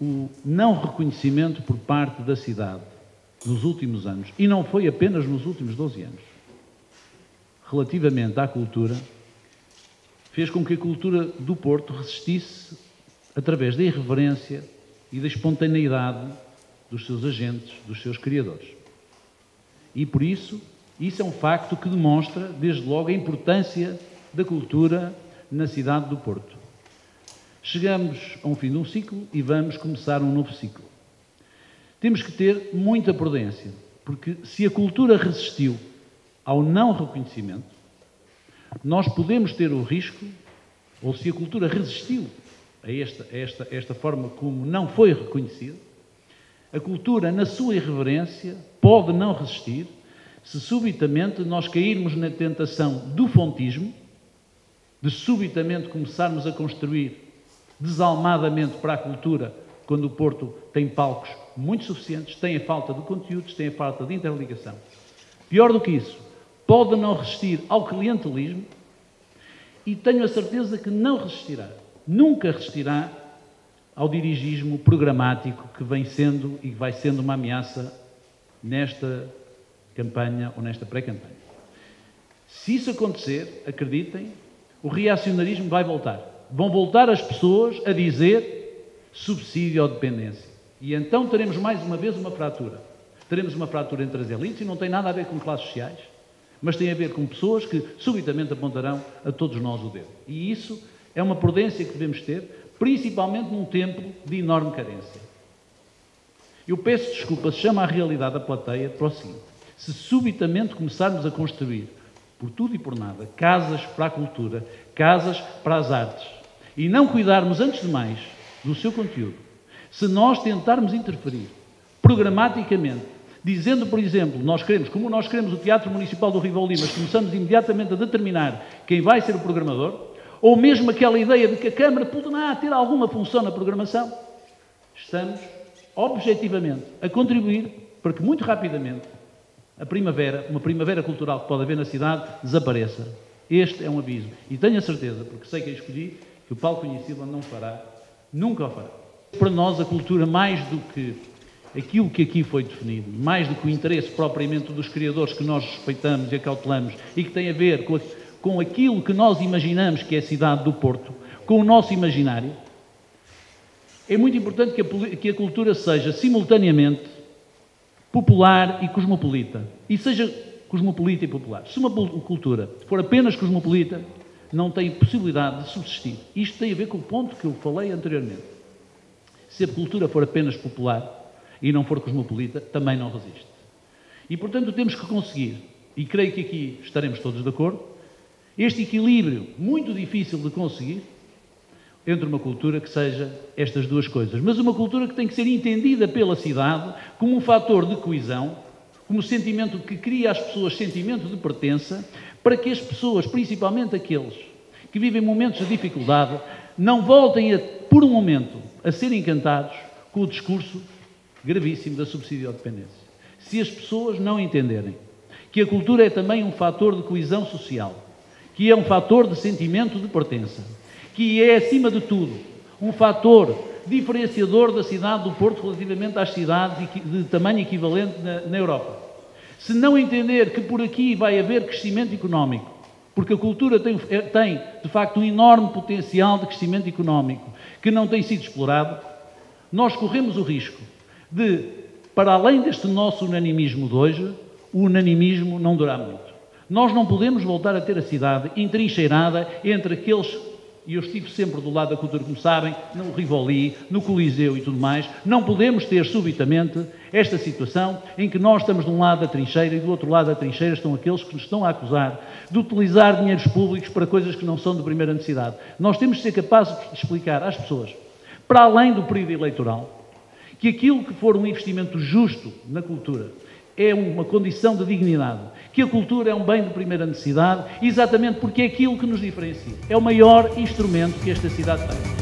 o não reconhecimento por parte da cidade nos últimos anos, e não foi apenas nos últimos 12 anos, relativamente à cultura, fez com que a cultura do Porto resistisse através da irreverência e da espontaneidade dos seus agentes, dos seus criadores. E por isso é um facto que demonstra, desde logo, a importância da cultura na cidade do Porto. Chegamos a um fim de um ciclo e vamos começar um novo ciclo. Temos que ter muita prudência, porque se a cultura resistiu ao não reconhecimento, nós podemos ter o risco, ou se a cultura resistiu a esta forma como não foi reconhecida, a cultura, na sua irreverência, pode não resistir se subitamente nós cairmos na tentação do fontismo, de subitamente começarmos a construir desalmadamente para a cultura, quando o Porto tem palcos muito suficientes, tem a falta de conteúdos, tem a falta de interligação. Pior do que isso, pode não resistir ao clientelismo e tenho a certeza que não resistirá, nunca resistirá ao dirigismo programático que vem sendo e vai sendo uma ameaça nesta campanha ou nesta pré-campanha. Se isso acontecer, acreditem, o reacionarismo vai voltar. Vão voltar as pessoas a dizer subsídio ou dependência. E então teremos mais uma vez uma fratura. Teremos uma fratura entre as elites e não tem nada a ver com classes sociais, mas tem a ver com pessoas que subitamente apontarão a todos nós o dedo. E isso é uma prudência que devemos ter, principalmente num tempo de enorme carência. Eu peço desculpa, se chama a realidade da plateia para o seguinte: se subitamente começarmos a construir, por tudo e por nada, casas para a cultura, casas para as artes, e não cuidarmos, antes de mais, do seu conteúdo, se nós tentarmos interferir programaticamente, dizendo, por exemplo, como nós queremos o Teatro Municipal do Rivoli, mas começamos imediatamente a determinar quem vai ser o programador, ou mesmo aquela ideia de que a Câmara poderá ter alguma função na programação, estamos, objetivamente, a contribuir para que, muito rapidamente, uma primavera cultural que pode haver na cidade, desapareça. Este é um aviso. E tenho a certeza, porque sei que a escolhi, que o Palco Iniciativa não fará, nunca o fará. Para nós, a cultura, mais do que aquilo que aqui foi definido, mais do que o interesse propriamente dos criadores que nós respeitamos e acautelamos e que tem a ver com aquilo que nós imaginamos que é a cidade do Porto, com o nosso imaginário, é muito importante que a cultura seja simultaneamente popular e cosmopolita. E seja cosmopolita e popular. Se uma cultura for apenas cosmopolita, não tem possibilidade de subsistir. Isto tem a ver com o ponto que eu falei anteriormente. Se a cultura for apenas popular e não for cosmopolita, também não resiste. E, portanto, temos que conseguir, e creio que aqui estaremos todos de acordo, este equilíbrio muito difícil de conseguir entre uma cultura que seja estas duas coisas, mas uma cultura que tem que ser entendida pela cidade como um fator de coesão, como sentimento que cria às pessoas sentimento de pertença, para que as pessoas, principalmente aqueles que vivem momentos de dificuldade, não voltem por um momento a ser encantados com o discurso gravíssimo da subsidiodependência. Se as pessoas não entenderem que a cultura é também um fator de coesão social, que é um fator de sentimento de pertença, que é, acima de tudo, um fator diferenciador da cidade do Porto relativamente às cidades de tamanho equivalente na Europa. Se não entender que por aqui vai haver crescimento económico, porque a cultura tem, de facto, um enorme potencial de crescimento económico que não tem sido explorado, nós corremos o risco de, para além deste nosso unanimismo de hoje, o unanimismo não durar muito. Nós não podemos voltar a ter a cidade entrincheirada entre aqueles, e eu estive sempre do lado da cultura, como sabem, no Rivoli, no Coliseu e tudo mais, não podemos ter subitamente esta situação em que nós estamos de um lado da trincheira e do outro lado da trincheira estão aqueles que nos estão a acusar de utilizar dinheiros públicos para coisas que não são de primeira necessidade. Nós temos de ser capazes de explicar às pessoas, para além do período eleitoral, que aquilo que for um investimento justo na cultura é uma condição de dignidade, que a cultura é um bem de primeira necessidade, exatamente porque é aquilo que nos diferencia. É o maior instrumento que esta cidade tem.